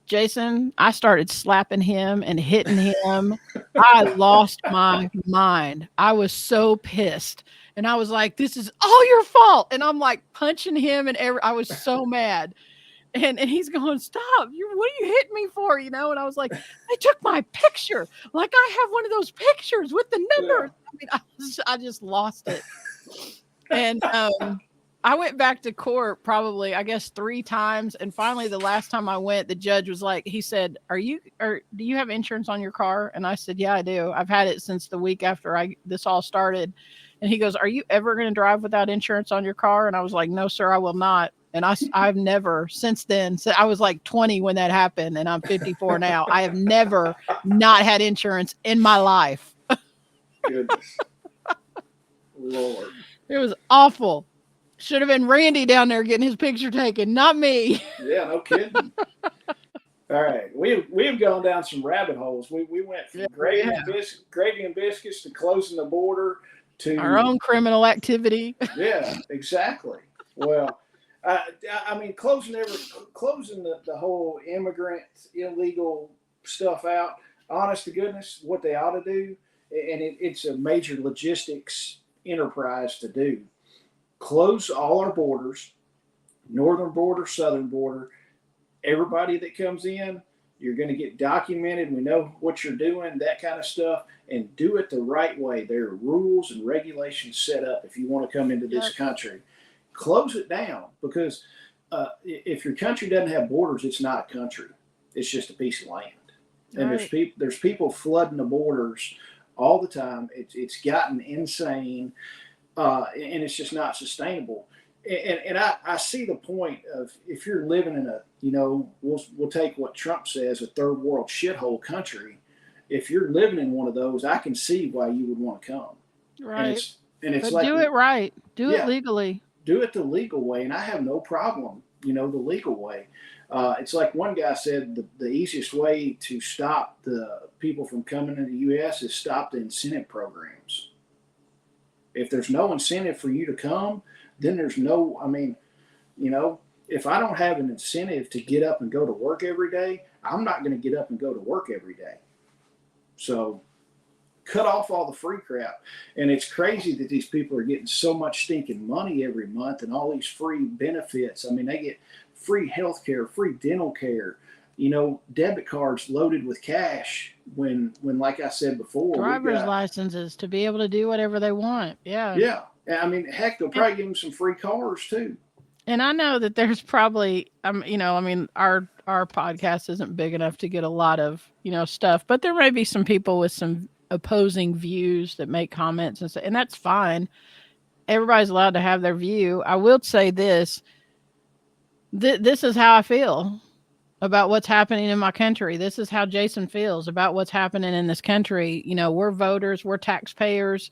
Jason, I started slapping him and hitting him. I lost my mind. I was so pissed. And I was like, "This is all your fault." And I'm like punching him, and I was so mad. And he's going, "Stop. What are you hitting me for?" And I was like, "They took my picture. Like I have one of those pictures with the numbers." Yeah. I mean, I just lost it. And I went back to court probably, I guess, 3 times. And finally, the last time I went, the judge was like, he said, do you have insurance on your car? And I said, "Yeah, I do. I've had it since the week after this all started." And he goes, "Are you ever going to drive without insurance on your car?" And I was like, "No, sir, I will not." And I've never since then. So I was like 20 when that happened, and I'm 54 now. I have never not had insurance in my life. Goodness. Lord. It was awful. Should have been Randy down there getting his picture taken, not me. Yeah, no kidding. All right, we've gone down some rabbit holes. We went from gravy and biscuits to closing the border to our own criminal activity. Yeah, exactly. Well, I mean, closing the whole immigrant illegal stuff out. Honest to goodness, what they ought to do, and it's a major logistics enterprise to do. Close all our borders, northern border, southern border. Everybody that comes in, you're going to get documented. We know what you're doing, that kind of stuff, and do it the right way. There are rules and regulations set up if you want to come into this country. Close it down, because if your country doesn't have borders, it's not a country. It's just a piece of land. And there's people flooding the borders all the time. It's gotten insane. And it's just not sustainable. And I see the point of, if you're living in a, we'll take what Trump says, a third world shithole country. If you're living in one of those, I can see why you would want to come. Right. And it's but like, do it right. Do it legally. Do it the legal way. And I have no problem, the legal way. It's like one guy said, the easiest way to stop the people from coming into the U.S. is stop the incentive programs. If there's no incentive for you to come, then there's if I don't have an incentive to get up and go to work every day, I'm not going to get up and go to work every day. So cut off all the free crap. And it's crazy that these people are getting so much stinking money every month and all these free benefits. I mean, they get free health care, free dental care, debit cards loaded with cash when like I said before, driver's licenses to be able to do whatever they want. Yeah. Yeah. I mean, heck, they'll probably give them some free cars too. And I know that there's probably, our podcast isn't big enough to get a lot of, stuff, but there may be some people with some opposing views that make comments and that's fine. Everybody's allowed to have their view. I will say this, this is how I feel about what's happening in my country. This is how Jason feels about what's happening in this country. We're voters, we're taxpayers.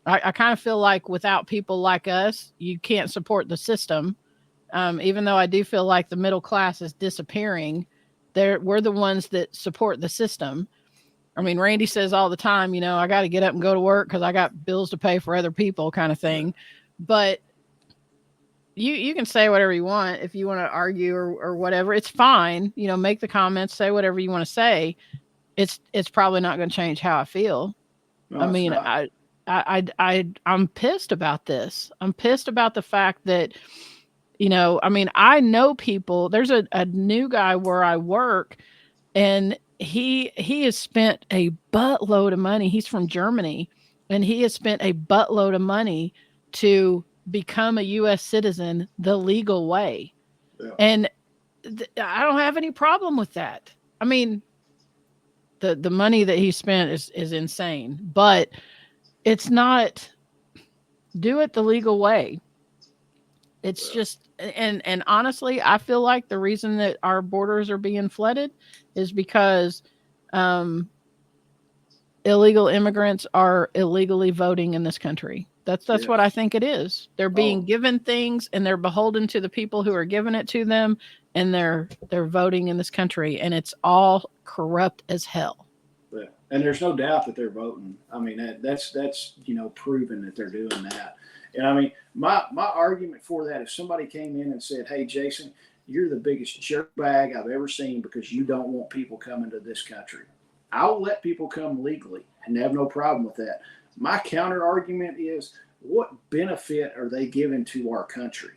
I kind of feel like without people like us, you can't support the system. Even though I do feel like the middle class is disappearing, we're the ones that support the system. I mean, Randy says all the time, I got to get up and go to work because I got bills to pay for other people kind of thing. But you can say whatever you want. If you want to argue or whatever, it's fine. Make the comments, say whatever you want to say. It's probably not going to change how I feel. No, I mean, I'm pissed about this. I'm pissed about the fact that, I know people. There's a new guy where I work, and he has spent a buttload of money. He's from Germany, and he has spent a buttload of money to become a U.S. citizen the legal way. Yeah. And I don't have any problem with that. I mean, the money that he spent is insane, but it's not, do it the legal way. It's just, and honestly, I feel like the reason that our borders are being flooded is because illegal immigrants are illegally voting in this country. That's yes. What I think it is. They're being given things and they're beholden to the people who are giving it to them, and they're voting in this country, and it's all corrupt as hell. Yeah. And there's no doubt that they're voting. I mean, that's proven that they're doing that. And I mean, my argument for that, if somebody came in and said, "Hey, Jason, you're the biggest jerk bag I've ever seen because you don't want people coming to this country," I'll let people come legally and have no problem with that. My counter argument is, what benefit are they giving to our country?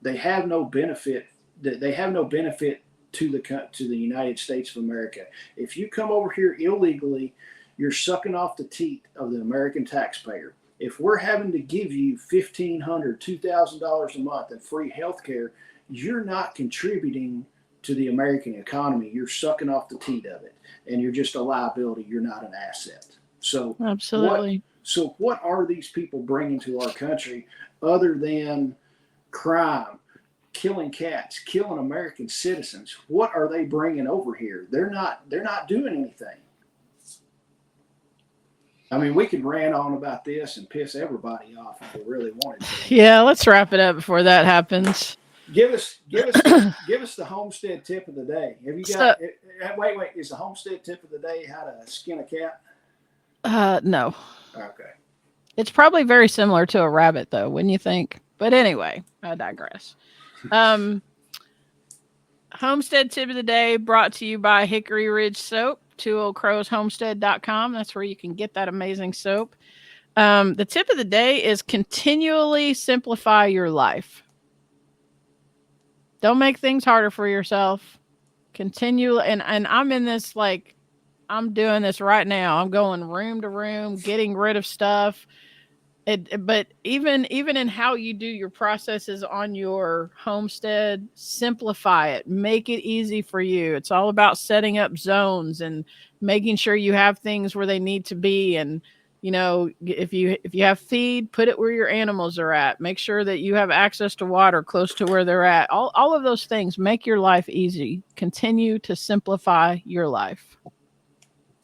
They have no benefit. They have no benefit to the United States of America. If you come over here illegally, you're sucking off the teat of the American taxpayer. If we're having to give you $1,500, $2,000 a month in free health care, you're not contributing to the American economy. You're sucking off the teat of it, and you're just a liability. You're not an asset. So absolutely. What are these people bringing to our country other than crime, killing cats, killing American citizens? What are they bringing over here? They're not doing anything. I mean, we could rant on about this and piss everybody off if we really wanted to. Yeah, let's wrap it up before that happens. Give us the homestead tip of the day. Have you got? Wait. Is the homestead tip of the day how to skin a cat? No. Okay. It's probably very similar to a rabbit, though, wouldn't you think? But anyway, I digress. Homestead tip of the day brought to you by Hickory Ridge Soap, 2oldcrowshomestead.com. That's where you can get that amazing soap. The tip of the day is continually simplify your life. Don't make things harder for yourself. Continue. And I'm in this, like, I'm doing this right now. I'm going room to room, getting rid of stuff. But even in how you do your processes on your homestead, simplify it. Make it easy for you. It's all about setting up zones and making sure you have things where they need to be. And, if you have feed, put it where your animals are at. Make sure that you have access to water close to where they're at. All of those things make your life easy. Continue to simplify your life.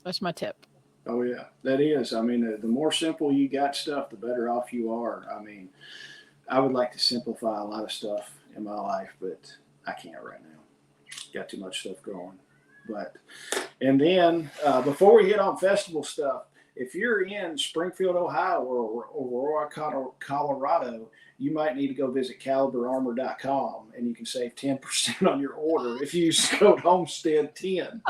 That's my tip. Oh, yeah, that is. I mean, the more simple you got stuff, the better off you are. I mean, I would like to simplify a lot of stuff in my life, but I can't right now. Got too much stuff going. And then before we hit on festival stuff, if you're in Springfield, Ohio, or Aurora, Colorado, you might need to go visit caliberarmor.com, and you can save 10% on your order if you use code Homestead10.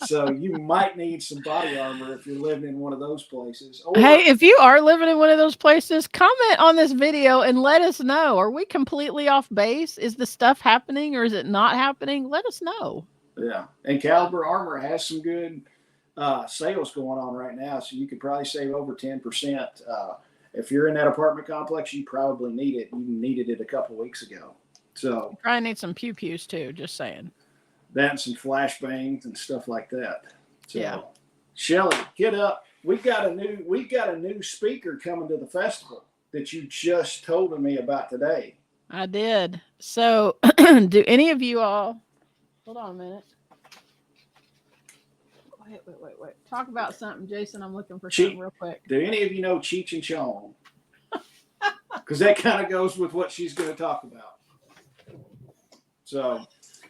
So you might need some body armor if you're living in one of those places. Or, hey, if you are living in one of those places, comment on this video and let us know. Are we completely off base? Is the stuff happening or is it not happening? Let us know. Yeah, and Caliber Armor has some good sales going on right now, so you could probably save over 10%. If you're in that apartment complex, you probably need it. You needed it a couple weeks ago. So you probably need some pew-pews too, just saying. That and some flashbangs and stuff like that. So, yeah. Shelly, get up. We got a new speaker coming to the festival that you just told me about today. I did. So do any of you all hold on a minute. Wait. Talk about something, Jason. I'm looking for something real quick. Do any of you know Cheech and Chong? Because that kind of goes with what she's going to talk about. So,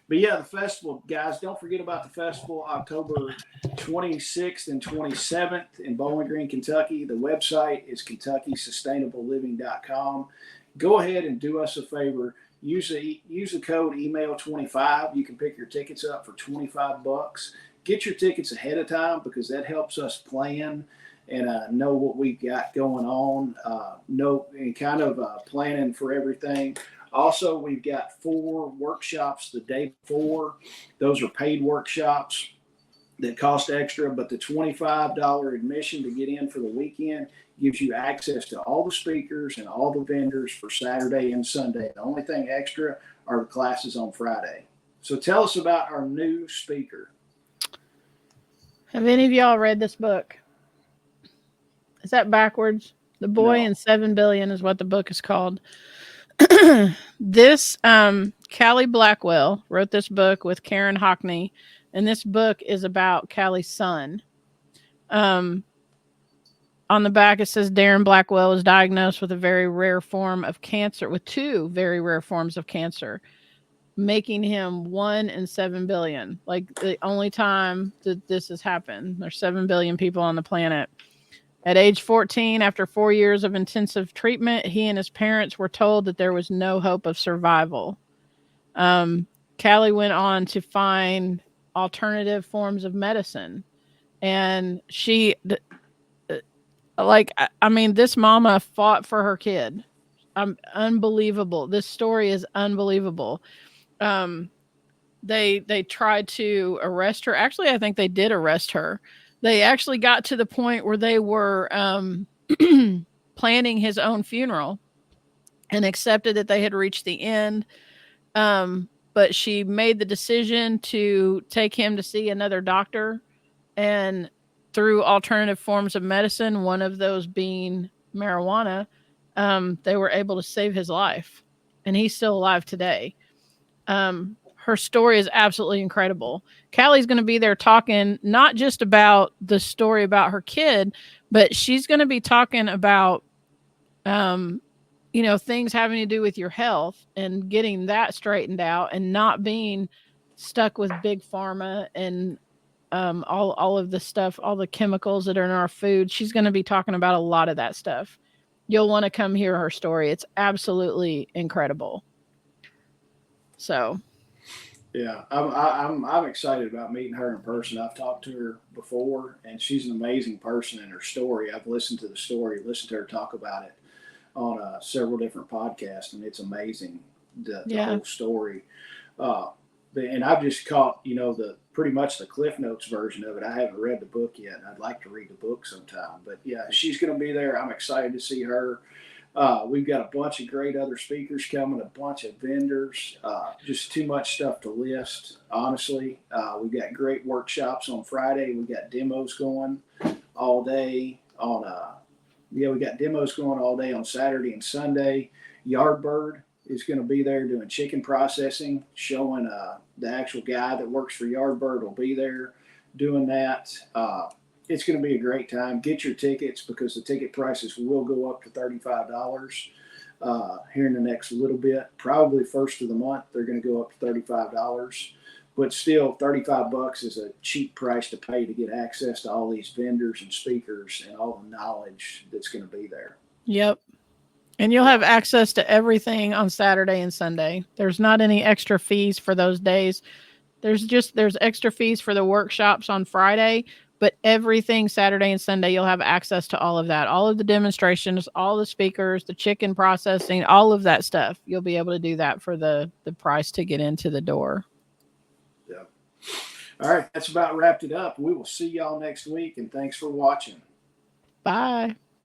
but yeah, the festival, guys, don't forget about the festival, October 26th and 27th in Bowling Green, Kentucky. The website is KentuckySustainableLiving.com. Go ahead and do us a favor. Use the code email25. You can pick your tickets up for $25. Get your tickets ahead of time because that helps us plan and know what we've got going on. Planning for everything. Also, we've got 4 workshops the day before. Those are paid workshops that cost extra, but the $25 admission to get in for the weekend gives you access to all the speakers and all the vendors for Saturday and Sunday. The only thing extra are the classes on Friday. So tell us about our new speaker. Have any of y'all read this book? Is that backwards? The Boy in 7 Billion is what the book is called. This Callie Blackwell wrote this book with Karen Hockney, and this book is about Callie's son. On the back it says Darren Blackwell was diagnosed with a very rare form of cancer, with 2 very rare forms of cancer, making him 1 in 7 billion. Like the only time that this has happened. There's 7 billion people on the planet. At age 14, after 4 years of intensive treatment, he and his parents were told that there was no hope of survival. Callie went on to find alternative forms of medicine. And she, this mama fought for her kid. Unbelievable. This story is unbelievable. They tried to arrest her. Actually, I think they did arrest her. They actually got to the point where they were planning his own funeral and accepted that they had reached the end. But she made the decision to take him to see another doctor, and through alternative forms of medicine, one of those being marijuana, they were able to save his life, and he's still alive today. Her story is absolutely incredible. Callie's going to be there talking not just about the story about her kid, but she's going to be talking about, things having to do with your health and getting that straightened out and not being stuck with big pharma and all of the stuff, all the chemicals that are in our food. She's going to be talking about a lot of that stuff. You'll want to come hear her story. It's absolutely incredible. So. Yeah, I'm excited about meeting her in person. I've talked to her before, and she's an amazing person. And her story, I've listened to the story, listened to her talk about it on several different podcasts, and it's amazing the whole story. And I've just caught pretty much the Cliff Notes version of it. I haven't read the book yet, and I'd like to read the book sometime. But yeah, she's going to be there. I'm excited to see her. We've got a bunch of great other speakers coming, a bunch of vendors, just too much stuff to list, honestly. We've got great workshops on Friday. We've got demos going all day we got demos going all day on Saturday and Sunday. Yardbird is going to be there doing chicken processing, showing the actual guy that works for Yardbird will be there doing that. It's going to be a great time. Get your tickets because the ticket prices will go up to $35 here in the next little bit. Probably first of the month, they're going to go up to $35. but still $35 is a cheap price to pay to get access to all these vendors and speakers and all the knowledge that's going to be there. Yep. And you'll have access to everything on Saturday and Sunday. There's not any extra fees for those days. There's extra fees for the workshops on Friday, but everything Saturday and Sunday, you'll have access to all of that. All of the demonstrations, all the speakers, the chicken processing, all of that stuff. You'll be able to do that for the price to get into the door. Yeah. All right. That's about wrapped it up. We will see y'all next week, and thanks for watching. Bye.